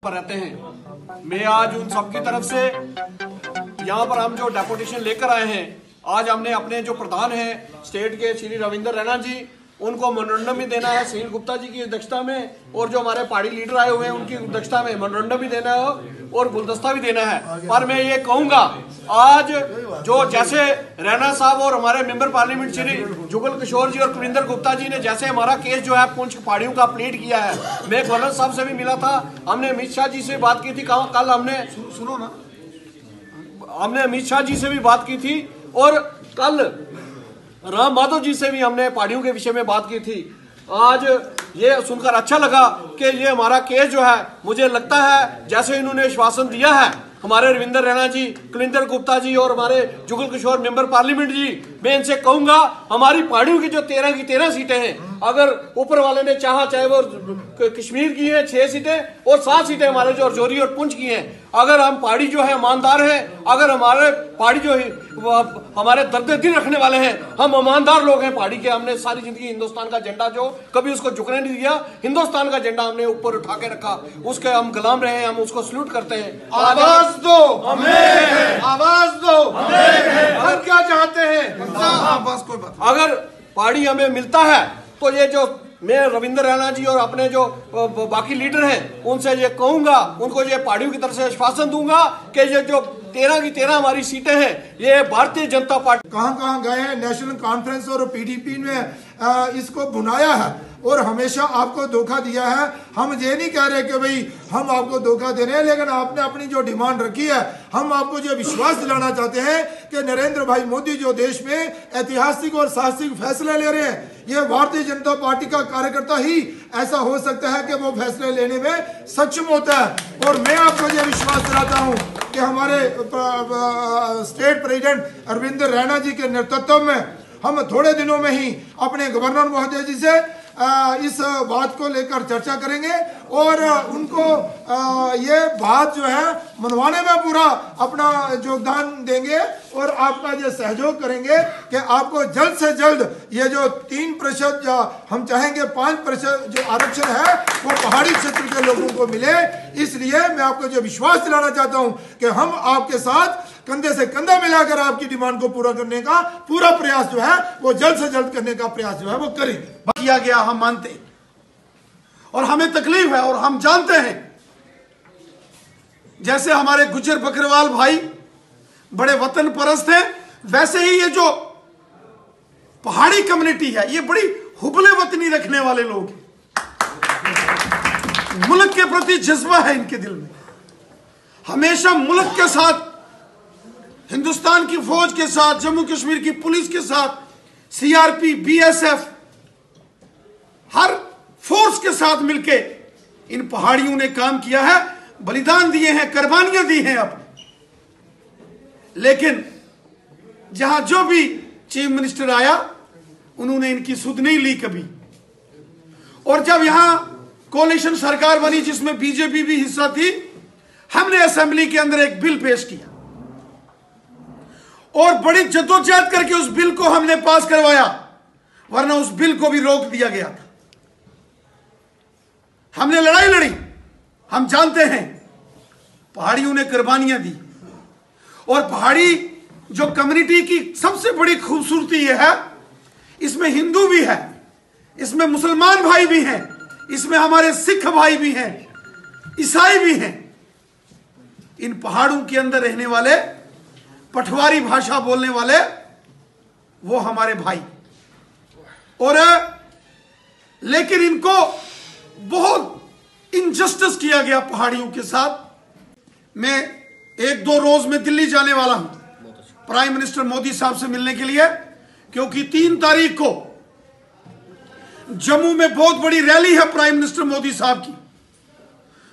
पर रहते हैं। मैं आज उन सबकी तरफ से यहाँ पर हम जो डेपुटेशन लेकर आए हैं, आज हमने अपने जो प्रधान हैं स्टेट के श्री रविंद्र रैना जी, उनको मेमोरेंडम भी देना है सुनील गुप्ता जी की अध्यक्षता में, और जो हमारे पहाड़ी लीडर आए हुए हैं उनकी अध्यक्षता में मेमोरेंडम भी देना है और गुलदस्ता भी देना है। पर मैं ये कहूंगा, आज जो जैसे रैना साहब और हमारे मेंबर पार्लियामेंट श्री जुगल किशोर जी और कुलिंदर गुप्ता जी ने जैसे हमारा केस जो है पुंछ पहाड़ियों का प्लीट किया है, मैं गवर्नर साहब से भी मिला था, हमने अमित शाह जी से बात की थी, कल हमने सुनो ना, हमने अमित शाह जी से भी बात की थी और कल राम माधव जी से भी हमने पहाड़ियों के विषय में बात की थी। आज ये सुनकर अच्छा लगा कि ये हमारा केस जो है, मुझे लगता है जैसे इन्होंने आश्वासन दिया है हमारे रविंद्र रैना जी, कुलिंदर गुप्ता जी और हमारे जुगल किशोर मेंबर पार्लियामेंट जी, मैं इनसे कहूंगा हमारी पहाड़ियों की जो 13 की 13 सीटें हैं, अगर ऊपर वाले ने चाहा, चाहे वो कश्मीर की है 6 सीटें और 7 सीटें हमारे जो रजौरी और पुंछ की हैं, अगर हम पहाड़ी जो है ईमानदार हैं, अगर हमारे पहाड़ी जो है हमारे दर्द दिल रखने वाले हैं, हम ईमानदार लोग हैं पहाड़ी के, हमने सारी जिंदगी हिंदुस्तान का झंडा जो कभी उसको झुकने नहीं दिया, हिंदुस्तान का झंडा हमने ऊपर उठा के रखा, उसके हम गुलाम रहे हैं, हम उसको सल्यूट करते हैं। आवाज दो हमें, आवाज दो हमें, हम क्या चाहते हैं, बस कोई बात। अगर पहाड़ी हमें मिलता है तो ये जो मैं रविंद्र रैना जी और अपने जो बाकी लीडर हैं उनसे ये कहूंगा, उनको ये पहाड़ियों की तरफ से आश्वासन दूंगा कि ये जो 13 की 13 हमारी सीटें हैं, ये भारतीय जनता पार्टी कहां गए हैं, नेशनल कॉन्फ्रेंस और पीडीपी में इसको बुनाया है और हमेशा आपको धोखा दिया है। हम ये नहीं कह रहे कि भाई हम आपको धोखा दे रहे हैं, लेकिन आपने अपनी जो डिमांड रखी है, हम आपको जो विश्वास दिलाना चाहते हैं कि नरेंद्र भाई मोदी जो देश में ऐतिहासिक और साहसिक फैसले ले रहे हैं, ये भारतीय जनता पार्टी का कार्यकर्ता ही ऐसा हो सकता है कि वो फैसले लेने में सक्षम होता है। और मैं आपको ये विश्वास दिलाता हूँ कि हमारे स्टेट प्रेसिडेंट रविंद्र रैना जी के नेतृत्व में हम थोड़े दिनों में ही अपने गवर्नर महोदय जी से इस बात को लेकर चर्चा करेंगे और उनको ये बात जो है मनवाने में पूरा अपना योगदान देंगे और आपका ये सहयोग करेंगे कि आपको जल्द से जल्द ये जो 3% या हम चाहेंगे 5% जो आरक्षण है वो पहाड़ी क्षेत्र के लोगों को मिले। इसलिए मैं आपको जो विश्वास दिलाना चाहता हूं कि हम आपके साथ कंधे से कंधा मिलाकर आपकी डिमांड को पूरा करने का पूरा प्रयास जो है वो जल्द से जल्द करने का प्रयास जो है वो करेंगे। किया गया हम मानते और हमें तकलीफ है और हम जानते हैं, जैसे हमारे गुज्जर बकरवाल भाई बड़े वतन परस्त हैं, वैसे ही ये जो पहाड़ी कम्युनिटी है ये बड़ी हुबले वतनी रखने वाले लोग हैं। मुल्क के प्रति जज्बा है इनके दिल में, हमेशा मुल्क के साथ, हिंदुस्तान की फौज के साथ, जम्मू कश्मीर की पुलिस के साथ, सीआरपी, बीएसएफ, हर फोर्स के साथ मिलके इन पहाड़ियों ने काम किया है, बलिदान दिए हैं, कुर्बानियां दी हैं अपनी। लेकिन जहां जो भी चीफ मिनिस्टर आया उन्होंने इनकी सुध नहीं ली कभी। और जब यहां कोalition सरकार बनी जिसमें बीजेपी भी हिस्सा थी, हमने असेंबली के अंदर एक बिल पेश किया और बड़ी जद्दोजहद करके उस बिल को हमने पास करवाया, वरना उस बिल को भी रोक दिया गया था। हमने लड़ाई लड़ी, हम जानते हैं पहाड़ियों ने कुर्बानियां दी। और पहाड़ी जो कम्युनिटी की सबसे बड़ी खूबसूरती यह है, इसमें हिंदू भी है, इसमें मुसलमान भाई भी हैं, इसमें हमारे सिख भाई भी हैं, ईसाई भी हैं। इन पहाड़ों के अंदर रहने वाले पटवारी भाषा बोलने वाले वो हमारे भाई, और लेकिन इनको बहुत इनजस्टिस किया गया पहाड़ियों के साथ। मैं 1-2 रोज में दिल्ली जाने वाला हूं प्राइम मिनिस्टर मोदी साहब से मिलने के लिए, क्योंकि 3 तारीख को जम्मू में बहुत बड़ी रैली है प्राइम मिनिस्टर मोदी साहब की।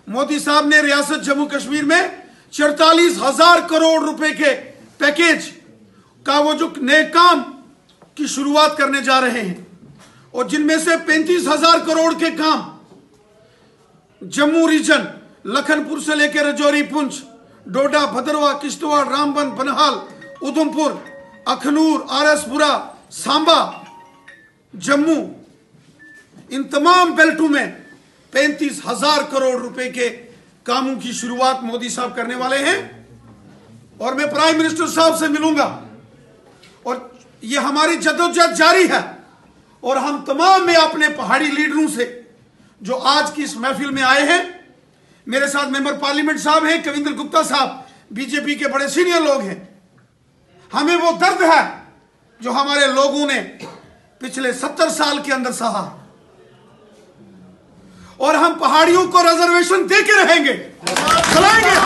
मोदी साहब ने रियासत जम्मू कश्मीर में 44,000 करोड़ रुपए के पैकेज का वो जो नए काम की शुरुआत करने जा रहे हैं, और जिनमें से 35,000 करोड़ के काम जम्मू रीजन, लखनपुर से लेकर रजौरी, पुंछ, डोडा, भदरवा, किश्तवाड़, रामबन, बनहाल, उधमपुर, अखनूर, आरएसपुरा, सांबा, जम्मू, इन तमाम बेल्टों में 35,000 करोड़ रुपए के कामों की शुरुआत मोदी साहब करने वाले हैं और मैं प्राइम मिनिस्टर साहब से मिलूंगा और ये हमारी जद्दोजहद जारी है। और हम तमाम मैं अपने पहाड़ी लीडरों से जो आज की इस महफिल में आए हैं, मेरे साथ मेंबर पार्लियामेंट साहब हैं, कविंद्र गुप्ता साहब बीजेपी के बड़े सीनियर लोग हैं, हमें वो दर्द है जो हमारे लोगों ने पिछले 70 साल के अंदर सहा और हम पहाड़ियों को रिजर्वेशन देके रहेंगे, चलाएंगे श्री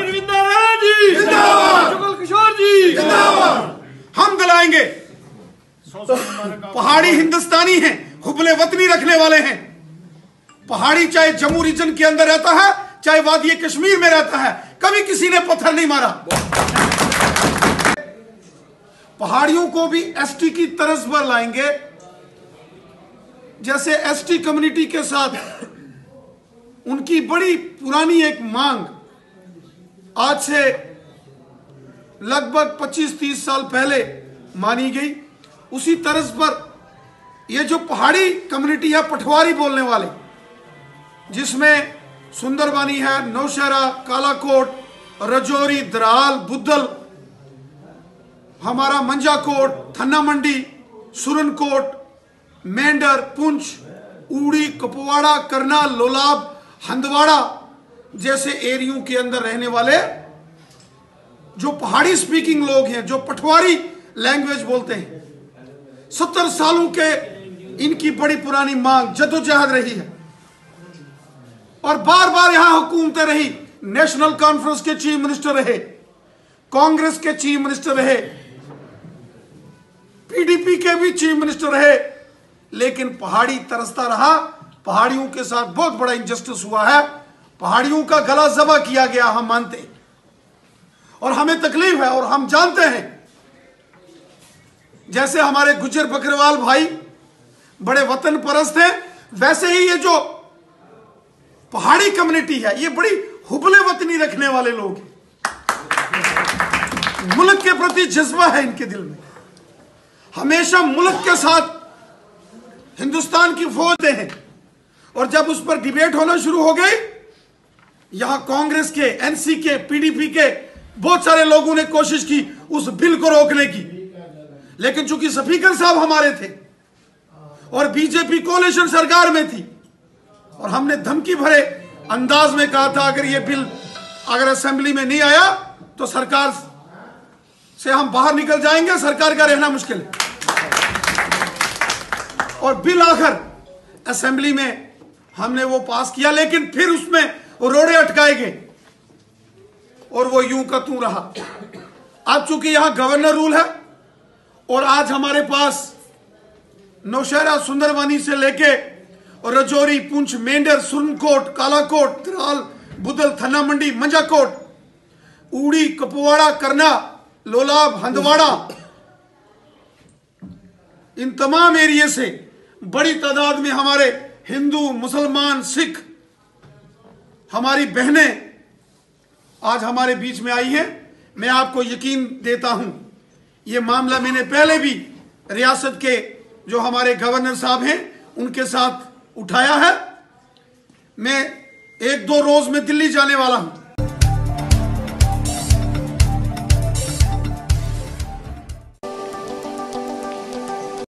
रविंदर रैना जी जिंदाबाद, जुगल किशोर जी जिंदाबाद, हम दिलाएंगे। पहाड़ी हिंदुस्तानी हैं, हुबले वतनी रखने वाले हैं। पहाड़ी चाहे जम्मू रीजन के अंदर रहता है, चाहे वादी कश्मीर में रहता है, कभी किसी ने पत्थर नहीं मारा। पहाड़ियों को भी एसटी की तर्ज पर लाएंगे, जैसे एसटी कम्युनिटी के साथ उनकी बड़ी पुरानी एक मांग आज से लगभग 25-30 साल पहले मानी गई, उसी तर्ज पर ये जो पहाड़ी कम्युनिटी है पठवारी बोलने वाले, जिसमें सुंदरबानी है, नौशहरा, कालाकोट, रजौरी, द्राल, बुद्धल, हमारा मंजाकोट, थन्ना मंडी, सुरनकोट, मेंढर, पुंछ, ऊड़ी, कुपवाड़ा, करनाल, लोलाब, हंदवाड़ा जैसे एरियो के अंदर रहने वाले जो पहाड़ी स्पीकिंग लोग हैं, जो पठवारी लैंग्वेज बोलते हैं, 70 सालों के इनकी बड़ी पुरानी मांग जद्दोजहद रही है और बार बार यहां हुकूमतें रही। नेशनल कॉन्फ्रेंस के चीफ मिनिस्टर रहे, कांग्रेस के चीफ मिनिस्टर रहे, पीडीपी के भी चीफ मिनिस्टर रहे, लेकिन पहाड़ी तरसता रहा। पहाड़ियों के साथ बहुत बड़ा इंजस्टिस हुआ है, पहाड़ियों का गला जबा किया गया, हम मानते हैं और हमें तकलीफ है और हम जानते हैं। जैसे हमारे गुज्जर बकरवाल भाई बड़े वतन परस्त हैं, वैसे ही ये जो पहाड़ी कम्युनिटी है ये बड़ी हुबले वतनी रखने वाले लोग हैं। मुल्क के प्रति जज्बा है इनके दिल में, हमेशा मुल्क के साथ हिंदुस्तान की फौज हैं। और जब उस पर डिबेट होना शुरू हो गई, यहां कांग्रेस के, एनसी के, पीडीपी के बहुत सारे लोगों ने कोशिश की उस बिल को रोकने की, लेकिन चूंकि स्पीकर साहब हमारे थे और बीजेपी कोalition सरकार में थी और हमने धमकी भरे अंदाज में कहा था अगर ये बिल अगर असेंबली में नहीं आया तो सरकार से हम बाहर निकल जाएंगे, सरकार का रहना मुश्किल है। और बिल आखिर असेंबली में हमने वो पास किया, लेकिन फिर उसमें रोड़े अटकाए गए और वो यूं का तू रहा। अब चूंकि यहां गवर्नर रूल है और आज हमारे पास नौशहरा, सुंदरबानी से लेके और रजौरी, पुंछ, मेंढर, सुरनकोट, कालाकोट, द्राल, बुद्धल, थन्ना मंडी, मंजाकोट, ऊड़ी, कुपवाड़ा, करना, लोलाब, हंदवाड़ा, इन तमाम एरिया से बड़ी तादाद में हमारे हिंदू, मुसलमान, सिख, हमारी बहनें आज हमारे बीच में आई हैं। मैं आपको यकीन देता हूं ये मामला मैंने पहले भी रियासत के जो हमारे गवर्नर साहब हैं उनके साथ उठाया है। मैं 1-2 रोज में दिल्ली जाने वाला हूं